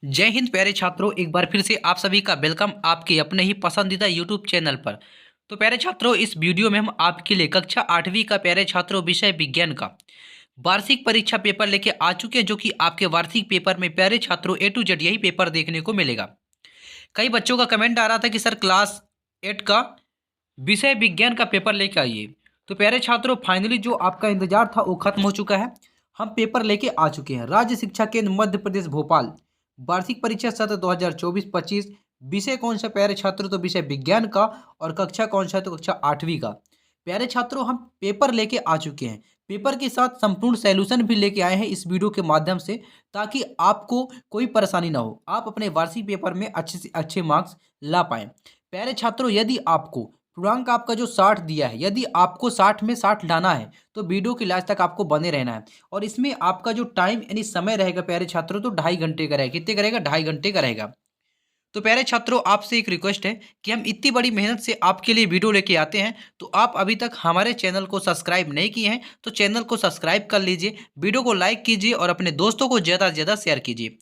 जय हिंद प्यारे छात्रों, एक बार फिर से आप सभी का वेलकम आपके अपने ही पसंदीदा यूट्यूब चैनल पर। तो प्यारे छात्रों, इस वीडियो में हम आपके लिए कक्षा 8वीं का प्यारे छात्रों विषय विज्ञान का वार्षिक परीक्षा पेपर लेके आ चुके हैं, जो कि आपके वार्षिक पेपर में प्यारे छात्रों ए टू जेड यही पेपर देखने को मिलेगा। कई बच्चों का कमेंट आ रहा था कि सर क्लास 8 का विषय विज्ञान का पेपर लेके आइए। तो प्यारे छात्रों, फाइनली जो आपका इंतजार था वो खत्म हो चुका है। हम पेपर लेके आ चुके हैं। राज्य शिक्षा केंद्र मध्य प्रदेश भोपाल, वार्षिक परीक्षा सत्र 2024-25। विषय कौन सा प्यारे छात्रों? तो विषय विज्ञान का। और कक्षा कौन सा? तो कक्षा 8वीं का। प्यारे छात्रों, हम पेपर लेके आ चुके हैं। पेपर के साथ संपूर्ण सॉल्यूशन भी लेके आए हैं इस वीडियो के माध्यम से, ताकि आपको कोई परेशानी ना हो, आप अपने वार्षिक पेपर में अच्छे से अच्छे मार्क्स ला पाएं। प्यारे छात्रों, यदि आपको पूर्णांक आपका जो 60 दिया है, यदि आपको 60 में 60 लाना है तो वीडियो के लास्ट तक आपको बने रहना है। और इसमें आपका जो टाइम यानी समय रहेगा प्यारे छात्रों, तो 2.5 घंटे का रहेगा। कितने का रहेगा? 2.5 घंटे का रहेगा। तो प्यारे छात्रों, आपसे एक रिक्वेस्ट है कि हम इतनी बड़ी मेहनत से आपके लिए वीडियो लेके आते हैं, तो आप अभी तक हमारे चैनल को सब्सक्राइब नहीं किए हैं तो चैनल को सब्सक्राइब कर लीजिए, वीडियो को लाइक कीजिए और अपने दोस्तों को ज़्यादा से ज़्यादा शेयर कीजिए।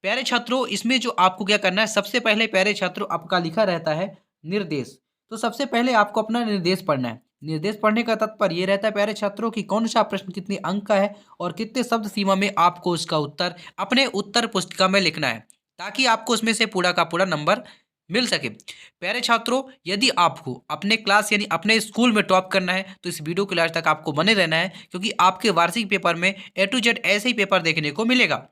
प्यारे छात्रों, इसमें जो आपको क्या करना है, सबसे पहले प्यारे छात्रों आपका लिखा रहता है निर्देश। तो सबसे पहले आपको अपना निर्देश पढ़ना है। निर्देश पढ़ने का तात्पर्य ये रहता है प्यारे छात्रों कि कौन सा प्रश्न कितने अंक का है और कितने शब्द सीमा में आपको उसका उत्तर अपने उत्तर पुस्तिका में लिखना है, ताकि आपको उसमें से पूरा का पूरा नंबर मिल सके। प्यारे छात्रों, यदि आपको अपने क्लास यानी अपने स्कूल में टॉप करना है तो इस वीडियो के लास्ट तक आपको बने रहना है, क्योंकि आपके वार्षिक पेपर में ए टू जेड ऐसे ही पेपर देखने को मिलेगा।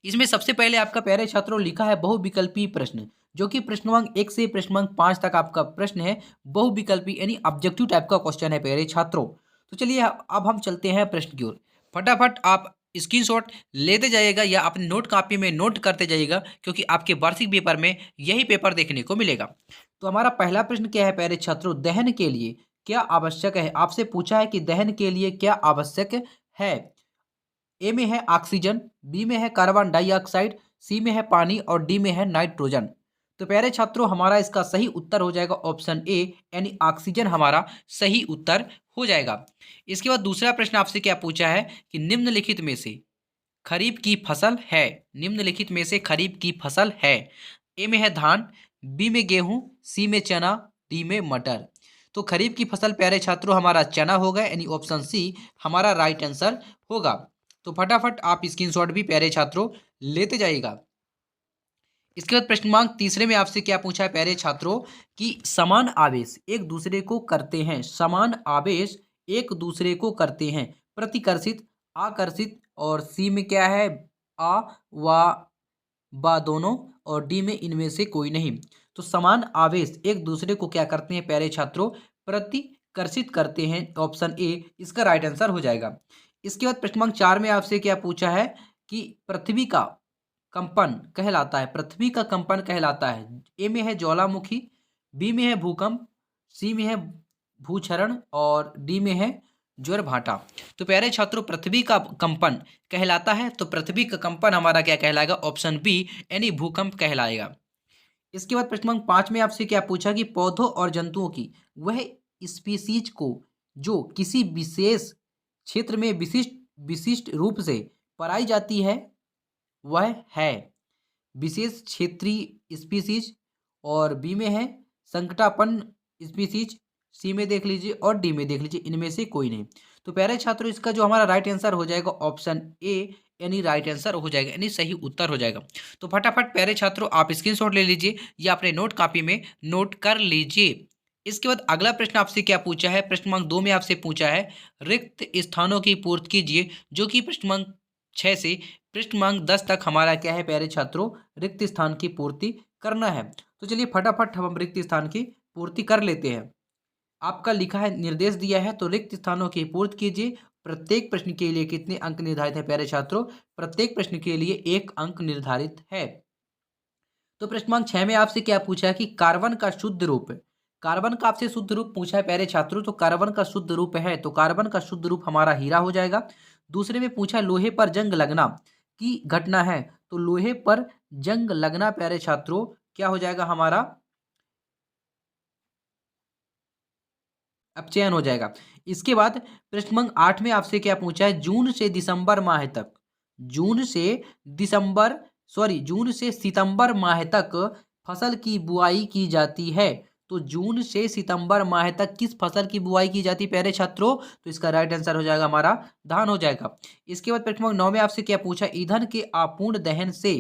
इसमें सबसे पहले आपका प्यारे छात्रों लिखा है बहुविकल्पी प्रश्न, जो कि प्रश्नवांक 1 से प्रश्नवांक 5 तक आपका प्रश्न है। बहुविकल्पी यानी ऑब्जेक्टिव टाइप का क्वेश्चन है प्यारे छात्रों। तो चलिए अब हम चलते हैं प्रश्न की ओर। फटाफट आप स्क्रीनशॉट लेते जाइएगा या अपने नोट कॉपी में नोट करते जाइएगा, क्योंकि आपके वार्षिक पेपर में यही पेपर देखने को मिलेगा। तो हमारा पहला प्रश्न क्या है प्यारे छात्रों? दहन के लिए क्या आवश्यक है? आपसे पूछा है कि दहन के लिए क्या आवश्यक है। ए में है ऑक्सीजन, बी में है कार्बन डाइऑक्साइड, सी में है पानी और डी में है नाइट्रोजन। तो प्यारे छात्रों, हमारा इसका सही उत्तर हो जाएगा ऑप्शन ए, यानी ऑक्सीजन हमारा सही उत्तर हो जाएगा। इसके बाद दूसरा प्रश्न आपसे क्या पूछा है कि निम्नलिखित में से खरीफ की फसल है। निम्नलिखित में से खरीफ की फसल है। ए में है धान, बी में गेहूं, सी में चना, डी में मटर। तो खरीफ की फसल प्यारे छात्रों हमारा चना होगा, यानी ऑप्शन सी हमारा राइट आंसर होगा। तो फटाफट आप स्क्रीनशॉट भी प्यारे छात्रों लेते जाइएगा। इसके बाद प्रश्न तीसरे में आपसे क्या पूछा है प्यारे छात्रों कि समान आवेश एक दूसरे को करते हैं। समान आवेश एक दूसरे को करते हैं प्रतिकर्षित, आकर्षित और सी में क्या है आ व बा दोनों और डी में इनमें से कोई नहीं। तो समान आवेश एक दूसरे को क्या करते हैं प्यारे छात्रों? प्रतिकर्षित करते हैं। ऑप्शन ए इसका राइट आंसर हो जाएगा। इसके बाद प्रश्न 4 में आपसे क्या पूछा है कि पृथ्वी का कंपन कहलाता है। पृथ्वी का कंपन कहलाता है। ए में है ज्वालामुखी, बी में है भूकंप, सी में है भूक्षरण और डी में है ज्वारभाटा। तो प्यारे छात्रों, पृथ्वी का कंपन कहलाता है, तो पृथ्वी का कंपन हमारा क्या कहलाएगा? ऑप्शन बी यानी भूकंप कहलाएगा। इसके बाद प्रश्न नंबर 5 में आपसे क्या पूछा कि पौधों और जंतुओं की वह स्पीसीज को जो किसी विशेष क्षेत्र में विशिष्ट विशिष्ट रूप से पाई जाती है वह है। विशेष क्षेत्रीय स्पीसीज और बी में है संकटापन्न स्पीसीज, सी में देख लीजिए और डी में देख लीजिए, इनमें से कोई नहीं। तो प्यारे छात्रों, इसका जो हमारा राइट आंसर हो जाएगा ऑप्शन ए, यानी राइट आंसर हो जाएगा, यानी सही उत्तर हो जाएगा। तो फटाफट प्यारे छात्रों आप स्क्रीनशॉट ले लीजिए या अपने नोट कॉपी में नोट कर लीजिए। इसके बाद अगला प्रश्न आपसे क्या पूछा है? प्रश्न क्रमांक 2 में आपसे पूछा है रिक्त स्थानों की पूर्ति कीजिए, जो कि प्रश्न क्रमांक 6 से प्रश्न क्रमांक 10 तक हमारा क्या है प्यारे छात्रों? रिक्त स्थान की पूर्ति करना है। तो चलिए फटाफट हम रिक्त स्थान की पूर्ति कर लेते हैं। आपका लिखा है निर्देश दिया है, तो रिक्त स्थानों की पूर्ति कीजिए। प्रत्येक प्रश्न के लिए कितने अंक निर्धारित है प्यारे छात्रों? प्रत्येक प्रश्न के लिए 1 अंक निर्धारित है। तो प्रश्न क्रमांक 6 में आपसे क्या पूछा है कि कार्बन का शुद्ध रूप। कार्बन का आपसे शुद्ध रूप पूछा है प्यारे छात्रों, तो कार्बन का शुद्ध रूप है, तो कार्बन का शुद्ध रूप हमारा हीरा हो जाएगा। दूसरे में पूछा लोहे पर जंग लगना की घटना है, तो लोहे पर जंग लगना प्यारे छात्रों क्या हो जाएगा हमारा? अपचयन हो जाएगा। इसके बाद प्रश्न क्रमांक 8 में आपसे क्या पूछा है जून से दिसंबर माह तक। जून से दिसंबर जून से सितंबर माह तक फसल की बुआई की जाती है। तो जून से सितंबर माह तक किस फसल की बुआई की जाती है प्यारे छात्रों? तो इसका राइट आंसर हो जाएगा हमारा धान हो जाएगा। इसके बाद प्रश्न नंबर 9 में आपसे क्या पूछा, ईंधन के अपूर्ण दहन से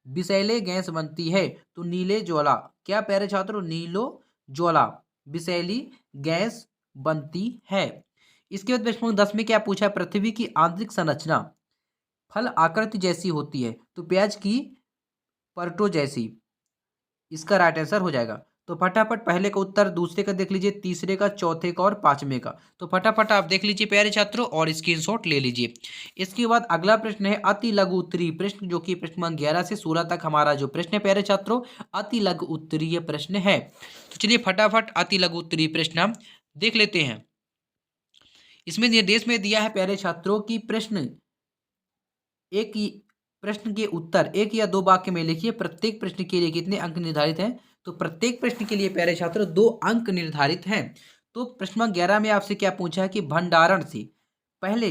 विषैले गैस बनती है। तो नीले ज्वाला, क्या प्यारे छात्रों? नीलो ज्वाला विषैली गैस बनती है। इसके बाद प्रश्न 10 में क्या पूछा, पृथ्वी की आंतरिक संरचना फल आकृति जैसी होती है। तो प्याज की परटो जैसी, इसका राइट आंसर हो जाएगा। तो फटाफट पहले का उत्तर, दूसरे का देख लीजिए, तीसरे का, चौथे का और पांचवें का। तो फटाफट आप देख लीजिए प्यारे छात्रों और स्क्रीनशॉट ले लीजिए। इसके बाद अगला प्रश्न है अति लघु उत्तरीय प्रश्न, जो कि प्रश्न क्रमांक 11 से 16 तक हमारा जो प्रश्न है प्यारे छात्रों, अति लघु उत्तरीय प्रश्न है। तो चलिए फटाफट अति लघु उत्तरीय प्रश्न हम देख लेते हैं। इसमें निर्देश में दिया है प्यारे छात्रों की प्रश्न के उत्तर एक या दो वाक्य में लिखिए। प्रत्येक प्रश्न के लिए कितने अंक निर्धारित हैं? तो प्रत्येक प्रश्न के लिए प्यारे छात्रों 2 अंक निर्धारित हैं। तो प्रश्न नंबर 11 में आपसे क्या पूछा है कि भंडारण से पहले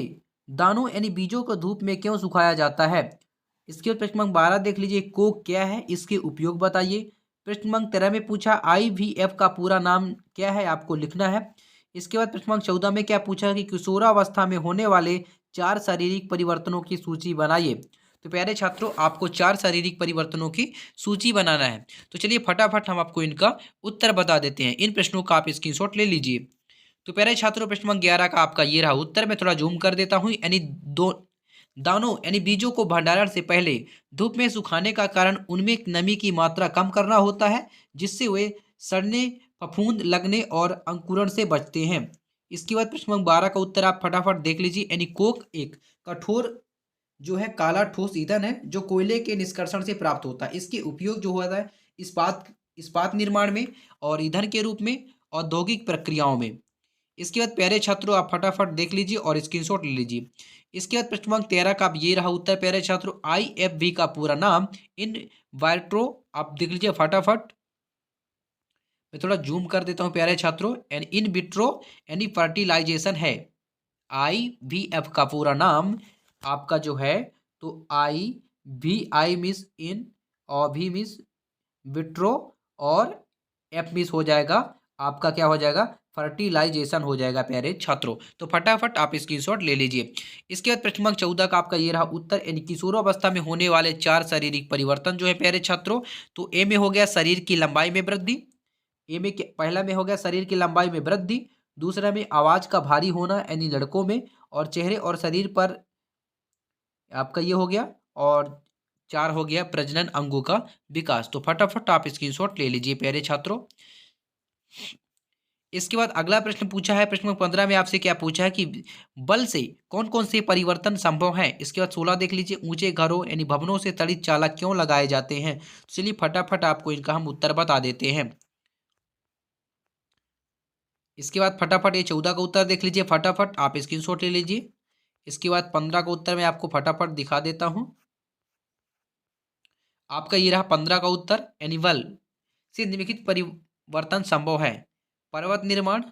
दानों यानी बीजों को धूप में क्यों सुखाया जाता है। इसके बाद प्रश्न नंबर 12 देख लीजिए, कोक क्या है, इसके उपयोग बताइए। प्रश्न नंबर 13 में पूछा IVF का पूरा नाम क्या है, आपको लिखना है। इसके बाद प्रश्न नंबर 14 में क्या पूछा है कि किशोरावस्था में होने वाले 4 शारीरिक परिवर्तनों की सूची बनाइए। तो प्यारे छात्रों आपको 4 शारीरिक परिवर्तनों की सूची बनाना है। तो चलिए फटाफट हम आपको इनका उत्तर बता देते हैं। इन प्रश्नों का आप स्क्रीनशॉट ले लीजिए। तो प्यारे छात्रों प्रश्न नंबर 11 का आपका ये रहा उत्तर। मैं थोड़ा जूम कर देता हूँ। यानी दो दानों यानी बीजों को भंडारण से पहले धूप में सुखाने का कारण उनमें नमी की मात्रा कम करना होता है, जिससे वे सड़ने, फफूंद लगने और अंकुरण से बचते हैं। इसके बाद प्रश्न नंबर 12 का उत्तर आप फटाफट देख लीजिए। यानी कोक एक कठोर जो है काला ठोस ईंधन है जो कोयले के निष्कर्षण से प्राप्त होता है। इसके उपयोग जो होता है इस्पात इस्पात निर्माण में और ईंधन के रूप में औद्योगिक प्रक्रियाओं में। इसके बाद प्यारे छात्रों आप फटाफट देख लीजिए और स्क्रीनशॉट ले लीजिए। इसके बाद प्रश्न नंबर 13 का अब ये रहा उत्तर प्यारे छात्रों, IFV का पूरा नाम इन वाइट्रो, आप देख लीजिए फटाफट। मैं थोड़ा जूम कर देता हूँ प्यारे छात्रों। एंड इन विट्रो यानी फर्टिलाइजेशन है। IVF का पूरा नाम आपका जो है, तो I मिस इन और भी मिस विट्रो और F मिस हो जाएगा आपका, क्या हो जाएगा, फर्टिलाइजेशन हो जाएगा प्यारे छात्रों। तो फटाफट आप स्क्रीनशॉट ले लीजिए। इसके बाद प्रश्न नंबर 14 का आपका ये रहा उत्तर। यानी किशोरावस्था में होने वाले 4 शारीरिक परिवर्तन जो है प्यारे छात्रों, तो ए में हो गया शरीर की लंबाई में वृद्धि। ए में पहला में हो गया शरीर की लंबाई में वृद्धि, दूसरा में आवाज का भारी होना यानी लड़कों में, और चेहरे और शरीर पर आपका ये हो गया, और 4 हो गया प्रजनन अंगों का विकास। तो फटाफट आप स्क्रीनशॉट ले लीजिए प्यारे छात्रों। इसके बाद अगला प्रश्न पूछा है प्रश्न 15 में आपसे क्या पूछा है कि बल से कौन कौन से परिवर्तन संभव हैं। इसके बाद 16 देख लीजिए, ऊंचे घरों यानी भवनों से तड़ित चालक क्यों लगाए जाते हैं। चलिए फटाफट आपको इनका हम उत्तर बता देते हैं। इसके बाद फटाफट ये 14 का उत्तर देख लीजिए, फटाफट आप स्क्रीनशॉट ले लीजिए। इसके बाद 15 का उत्तर मैं आपको फटाफट दिखा देता हूं। आपका ये रहा 15 का उत्तर, एनिवल से निम्नलिखित परिवर्तन संभव है। पर्वत निर्माण,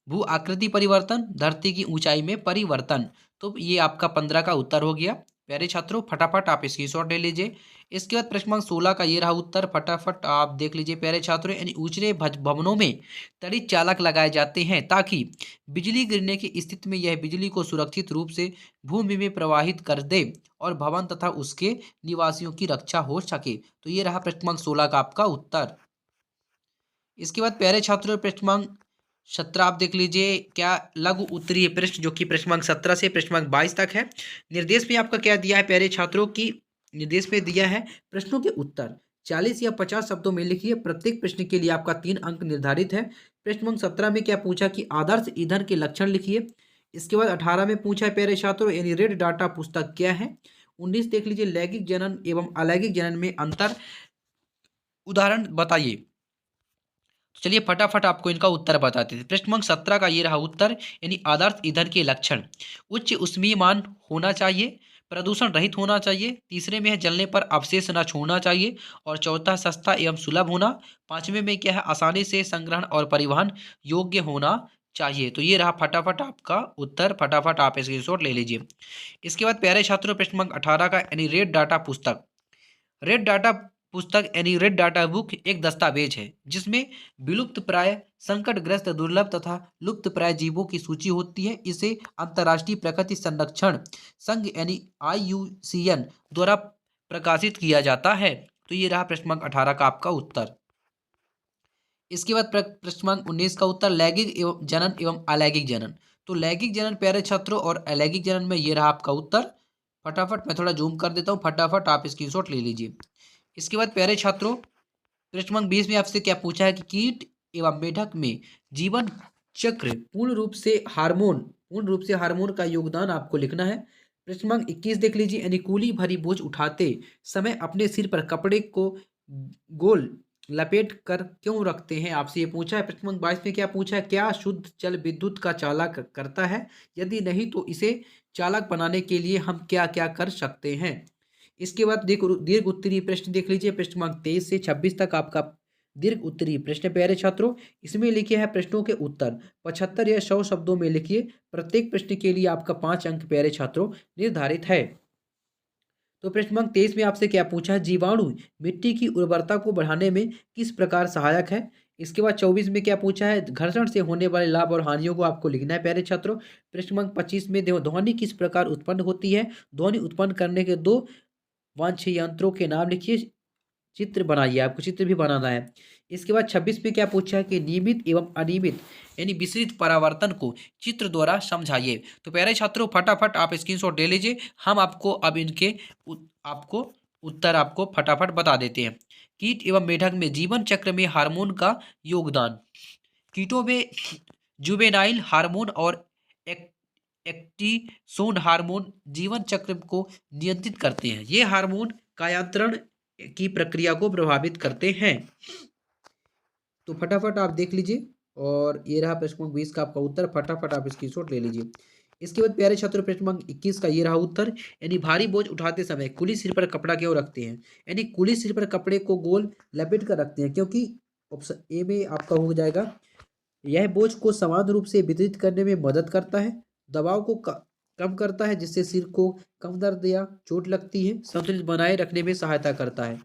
भू आकृति परिवर्तन, धरती की ऊंचाई में परिवर्तन। तो ये आपका 15 का उत्तर हो गया प्यारे छात्रों। फटाफट आप स्क्रीनशॉट ले लीजिए। इसके बाद प्रश्न नंबर 16 का ये रहा उत्तर, फटाफट आप देख लीजिए प्यारे छात्रों। यानी ऊंचे भवनों में तड़ित चालक लगाए जाते हैं ताकि बिजली गिरने की स्थिति में यह बिजली को सुरक्षित रूप से भूमि में प्रवाहित कर दे और भवन तथा उसके निवासियों की रक्षा हो सके। तो ये रहा प्रश्न नंबर 16 का आपका उत्तर। इसके बाद प्यारे छात्रों प्रश्न नंबर 17 आप देख लीजिए, क्या लघु उत्तरीय प्रश्न, जो कि प्रश्न नंबर 17 से प्रश्न नंबर 22 तक है। निर्देश में आपका क्या दिया है प्यारे छात्रों की, निर्देश में दिया है प्रश्नों के उत्तर 40 या 50 शब्दों में लिखिए। प्रत्येक प्रश्न के लिए आपका 3 अंक निर्धारित है। प्रश्न नंबर 17 में क्या पूछा कि आदर्श ईंधन के लक्षण लिखिए। इसके बाद 18 में पूछा है प्यारे छात्रों, यानी रेड डाटा पुस्तक क्या है। 19 देख लीजिए, लैंगिक जनन एवं अलैंगिक जनन में अंतर, उदाहरण बताइए। तो चलिए फटाफट आपको इनका उत्तर बताते थे। प्रश्न नंबर 17 का ये रहा उत्तर, यानी आदर्श ईंधन के लक्षण, उच्च ऊष्मीयमान होना चाहिए, प्रदूषण रहित होना चाहिए, तीसरे में है जलने पर अवशेष न छोड़ना चाहिए, और चौथा सस्ता एवं सुलभ होना, पांचवें में क्या है आसानी से संग्रहण और परिवहन योग्य होना चाहिए। तो ये रहा फटाफट आपका उत्तर। फटाफट आप स्क्रीनशॉट ले लीजिए। इसके बाद प्यारे छात्रों प्रश्न नंबर 18 का, यानी रेड डाटा पुस्तक रेड डाटा पुस्तक यानी रेड डाटा बुक एक दस्तावेज है जिसमें विलुप्त प्राय, संकटग्रस्त, दुर्लभ तथा लुप्त प्राय जीवों की सूची होती है। इसे अंतर्राष्ट्रीय प्रकृति संरक्षण संघ यानी IUCN द्वारा प्रकाशित किया जाता है। तो ये रहा प्रश्न क्रमांक 18 का आपका उत्तर। इसके बाद प्रश्न क्रमांक 19 का उत्तर लैंगिक एवं जनन एवं अलैंगिक जनन। तो लैंगिक जनन प्यारे छात्रों और अलैंगिक जनन में ये रहा आपका उत्तर। फटाफट मैं थोड़ा जूम कर देता हूँ, फटाफट आप स्क्रीनशॉट ले लीजिए। इसके बाद प्यारे छात्रों प्रश्न क्रमांक 20 में आपसे क्या पूछा है कि कीट एवं मेढक में जीवन चक्र पूर्ण रूप से हार्मोन का योगदान आपको लिखना है। प्रश्न क्रमांक 21 देख लीजिए, अनुकूली भरी बोझ उठाते समय अपने सिर पर कपड़े को गोल लपेट कर क्यों रखते हैं, आपसे ये पूछा है। प्रश्न क्रमांक 22 में क्या पूछा है, क्या शुद्ध जल विद्युत का चालक करता है, यदि नहीं तो इसे चालक बनाने के लिए हम क्या क्या कर सकते हैं। इसके बाद दीर्घ उत्तरीय प्रश्न देख लीजिए, प्रश्न क्रमांक 23 से 26 तक आपका दीर्घ उत्तरीय प्रश्न प्यारे छात्रों। इसमें लिखे हैं प्रश्नों के उत्तर 75 या 100 शब्दों में लिखिए। प्रत्येक प्रश्न के लिए आपका 5 अंक प्यारे छात्रों निर्धारित है। तो प्रश्न क्रमांक 23 में आपसे क्या पूछा है, जीवाणु मिट्टी की उर्वरता को बढ़ाने में किस प्रकार सहायक है। इसके बाद 24 में क्या पूछा है, घर्षण से होने वाले लाभ और हानियों को आपको लिखना है प्यारे छात्रों। प्रश्न क्रमांक 25 में ध्वनि किस प्रकार उत्पन्न होती है, ध्वनि उत्पन्न करने के 2 वांछनीय यंत्रों के नाम लिखिए, चित्र बनाइए, आपको चित्र भी बनाना है। इसके बाद 26 में क्या पूछा है कि नियमित एवं अनियमित यानी विसरित परावर्तन को चित्र द्वारा समझाइए। तो प्यारे छात्रों फटाफट आप स्क्रीनशॉट ले लीजिए, हम आपको अब इनके आपको उत्तर आपको फटाफट बता देते हैं। कीट एवं मेढक में जीवन चक्र में हार्मोन का योगदान। कीटों में जुवेनाइल हार्मोन और एक्टिसोन हार्मोन जीवन चक्र को नियंत्रित करते हैं। ये हार्मोन कायांतरण की प्रक्रिया को प्रभावित करते हैं। तो फटाफट आप देख लीजिए, और ये रहा प्रश्न क्रमांक 20 का आपका उत्तर, फटाफट आप स्क्रीनशॉट ले लीजिए। इसके बाद प्यारे छात्रों प्रश्न क्रमांक 21 का ये रहा उत्तर, यानी भारी बोझ उठाते समय कुली सिर पर कपड़ा क्यों रखते हैं, यानी कुली सिर पर कपड़े को गोल लपेट कर रखते हैं क्योंकि ऑप्शन ए में आपका हो जाएगा, यह बोझ को समान रूप से वितरित करने में मदद करता है, दबाव को कम करता है जिससे सिर को कम दर्द या चोट लगती है, संतुलित बनाए रखने में सहायता करता है।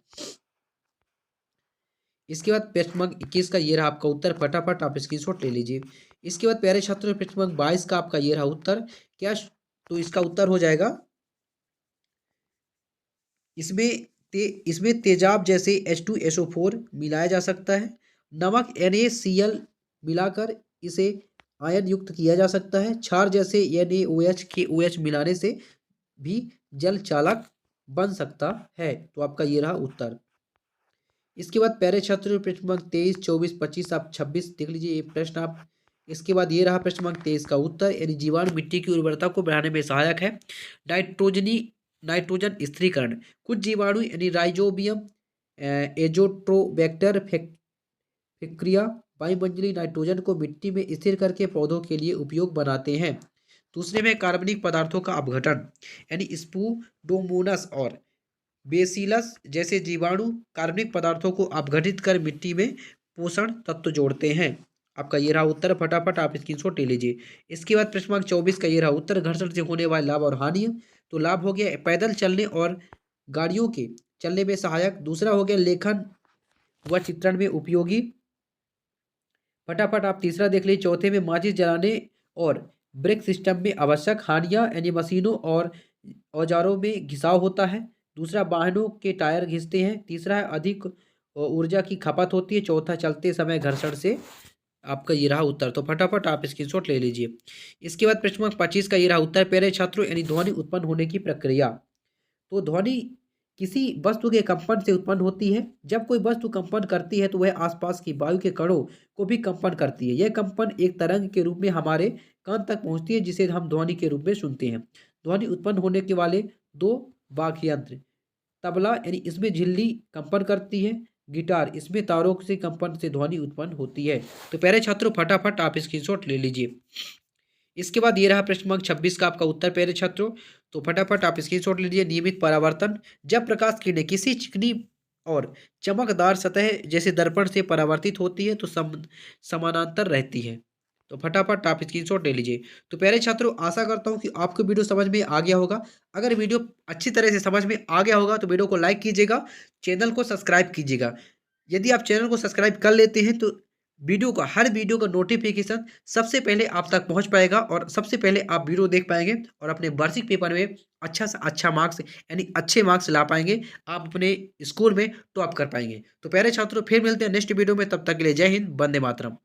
इसके बाद प्रश्न क्रमांक 21 का ये रहा आपका उत्तर, फटाफट आप स्क्रीनशॉट ले लीजिए। इसके बाद प्यारे छात्रों प्रश्न क्रमांक 22 का आपका ये रहा उत्तर, क्या तो इसका उत्तर हो जाएगा इसमें तेजाब जैसे H2SO4 मिलाया जा सकता है, नमक NaCl मिलाकर इसे आयन युक्त किया जा सकता है, क्षार जैसे NaOH KOH मिलाने से भी जल चालक बन सकता है। तो आपका ये रहा उत्तर। इसके बाद प्यारे छात्रों प्रश्न क्रमांक 23, 24, 25 आप 26 देख लीजिए ये प्रश्न आप। इसके बाद ये रहा प्रश्न क्रमांक 23 का उत्तर, यानी जीवाणु मिट्टी की उर्वरता को बढ़ाने में सहायक है। नाइट्रोजन स्थिरीकरण, कुछ जीवाणु यानी राइजोबियम एजोट्रोबैक्टर फिक्रिया वायुमंडलीय नाइट्रोजन को मिट्टी में स्थिर करके पौधों के लिए उपयोग बनाते हैं। दूसरे में कार्बनिक पदार्थों का अपघटन, यानी स्पूडोमोनास और बेसिलस जैसे जीवाणु कार्बनिक पदार्थों को अपघटित कर मिट्टी में पोषण तत्व जोड़ते हैं। आपका ये रहा उत्तर, फटाफट आप स्क्रीनशॉट ले लीजिए। इसके बाद प्रश्न क्रमांक 24 का ये रहा उत्तर, घर्षण से होने वाले लाभ और हानि। तो लाभ हो गया पैदल चलने और गाड़ियों के चलने में सहायक, दूसरा हो गया लेखन व चित्रण में उपयोगी। फटाफट आप तीसरा देख लीजिए, चौथे में माचिस जलाने और ब्रेक सिस्टम में आवश्यक, हानियां यानी मशीनों और औजारों में घिसाव होता है, दूसरा वाहनों के टायर घिसते हैं, तीसरा है अधिक ऊर्जा की खपत होती है, चौथा चलते समय घर्षण से। आपका ये रहा उत्तर। तो फटाफट आप स्क्रीनशॉट ले लीजिए। इसके बाद प्रश्न क्रमांक 25 का ये रहा उत्तर, प्यारे छात्रों, यानी ध्वनि उत्पन्न होने की प्रक्रिया। तो ध्वनि किसी वस्तु के कंपन से उत्पन्न होती है। जब कोई वस्तु कंपन करती है तो वह आसपास की वायु के कणों को भी कंपन करती है। यह कंपन एक तरंग के रूप में हमारे कान तक पहुंचती है जिसे हम ध्वनि के रूप में सुनते हैं। ध्वनि उत्पन्न होने के वाले 2 वाद्य यंत्र, तबला यानी इसमें झिल्ली कंपन करती है, गिटार इसमें तारों से कंपन से ध्वनि उत्पन्न होती है। तो प्यारे छात्रों फटाफट आप स्क्रीनशॉट ले लीजिए। इसके बाद ये रहा प्रश्न क्रमांक 26 का आपका उत्तर प्यारे छात्रों। तो फटाफट आप स्क्रीनशॉट लीजिए। नियमित परावर्तन, जब प्रकाश किरणें किसी चिकनी और चमकदार सतह जैसे दर्पण से परावर्तित होती है तो समानांतर रहती है। तो फटाफट आप स्क्रीनशॉट ले लीजिए। तो प्यारे छात्रों, आशा करता हूँ कि आपको वीडियो समझ में आ गया होगा। अगर वीडियो अच्छी तरह से समझ में आ गया होगा तो वीडियो को लाइक कीजिएगा, चैनल को सब्सक्राइब कीजिएगा। यदि आप चैनल को सब्सक्राइब कर लेते हैं तो हर वीडियो का नोटिफिकेशन सबसे पहले आप तक पहुंच पाएगा और सबसे पहले आप वीडियो देख पाएंगे और अपने वार्षिक पेपर में अच्छा से अच्छा मार्क्स यानी अच्छे मार्क्स ला पाएंगे। आप अपने स्कूल में टॉप कर पाएंगे। तो प्यारे छात्रों, फिर मिलते हैं नेक्स्ट वीडियो में। तब तक के लिए जय हिंद, वंदे मातरम।